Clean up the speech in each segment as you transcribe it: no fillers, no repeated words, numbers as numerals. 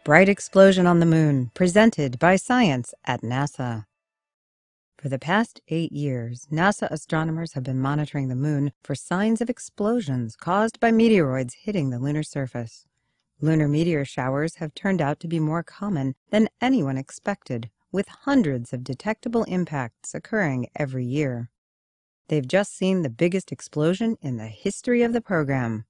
Bright explosion on the moon, presented by science at NASA. For the past 8 years, NASA astronomers have been monitoring the moon for signs of explosions caused by meteoroids hitting the lunar surface. Lunar meteor showers have turned out to be more common than anyone expected, with hundreds of detectable impacts occurring every year. They've just seen the biggest explosion in the history of the program.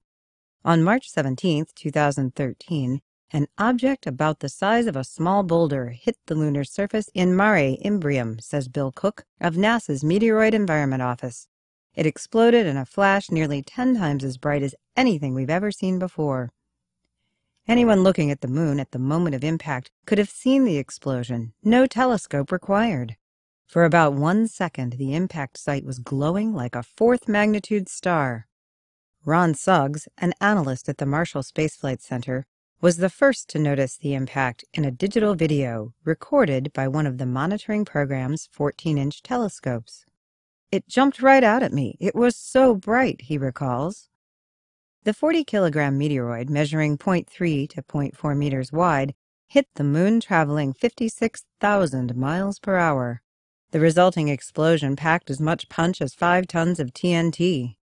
On March 17, 2013, an object about the size of a small boulder hit the lunar surface in Mare Imbrium, says Bill Cook of NASA's Meteoroid Environment Office. It exploded in a flash nearly 10 times as bright as anything we've ever seen before. Anyone looking at the moon at the moment of impact could have seen the explosion, no telescope required. For about 1 second, the impact site was glowing like a 4th magnitude star. Ron Suggs, an analyst at the Marshall Space Flight Center, was the first to notice the impact in a digital video recorded by one of the monitoring program's 14-inch telescopes. "It jumped right out at me. It was so bright," he recalls. The 40-kilogram meteoroid, measuring 0.3 to 0.4 meters wide, hit the moon traveling 56,000 miles per hour. The resulting explosion packed as much punch as 5 tons of TNT.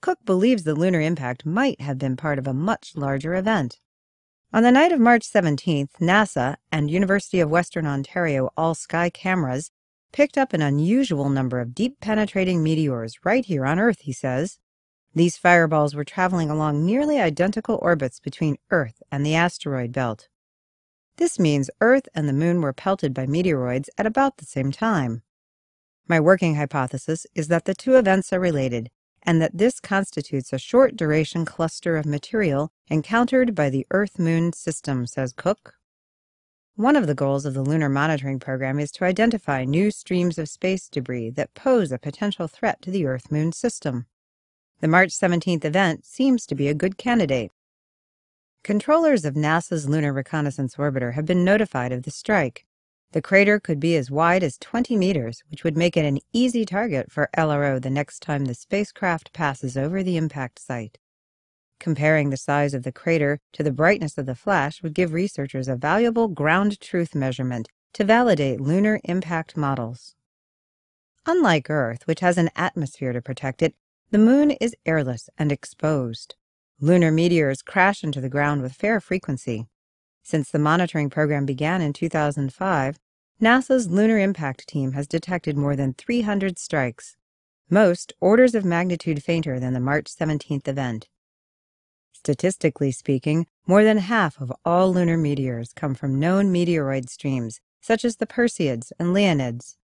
Cook believes the lunar impact might have been part of a much larger event. On the night of March 17th, NASA and University of Western Ontario all-sky cameras picked up an unusual number of deep-penetrating meteors right here on Earth, he says. These fireballs were traveling along nearly identical orbits between Earth and the asteroid belt. This means Earth and the Moon were pelted by meteoroids at about the same time. My working hypothesis is that the two events are related, and that this constitutes a short-duration cluster of material encountered by the Earth-Moon system, says Cook. One of the goals of the lunar monitoring program is to identify new streams of space debris that pose a potential threat to the Earth-Moon system. The March 17th event seems to be a good candidate. Controllers of NASA's Lunar Reconnaissance Orbiter have been notified of the strike. The crater could be as wide as 20 meters, which would make it an easy target for LRO the next time the spacecraft passes over the impact site. Comparing the size of the crater to the brightness of the flash would give researchers a valuable ground truth measurement to validate lunar impact models. Unlike Earth, which has an atmosphere to protect it, the Moon is airless and exposed. Lunar meteors crash into the ground with fair frequency. Since the monitoring program began in 2005, NASA's Lunar Impact Team has detected more than 300 strikes, most orders of magnitude fainter than the March 17th event. Statistically speaking, more than half of all lunar meteors come from known meteoroid streams, such as the Perseids and Leonids.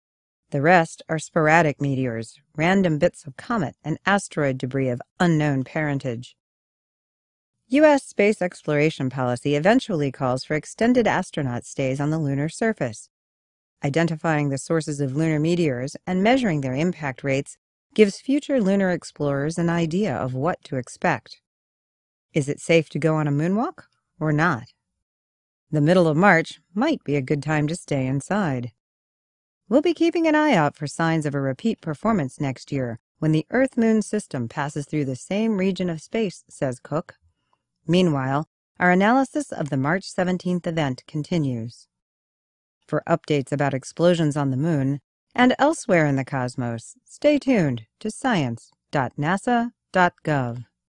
The rest are sporadic meteors, random bits of comet and asteroid debris of unknown parentage. U.S. space exploration policy eventually calls for extended astronaut stays on the lunar surface. Identifying the sources of lunar meteors and measuring their impact rates gives future lunar explorers an idea of what to expect. Is it safe to go on a moonwalk or not? The middle of March might be a good time to stay inside. We'll be keeping an eye out for signs of a repeat performance next year when the Earth-Moon system passes through the same region of space, says Cook. Meanwhile, our analysis of the March 17th event continues. For updates about explosions on the Moon and elsewhere in the cosmos, stay tuned to science.nasa.gov.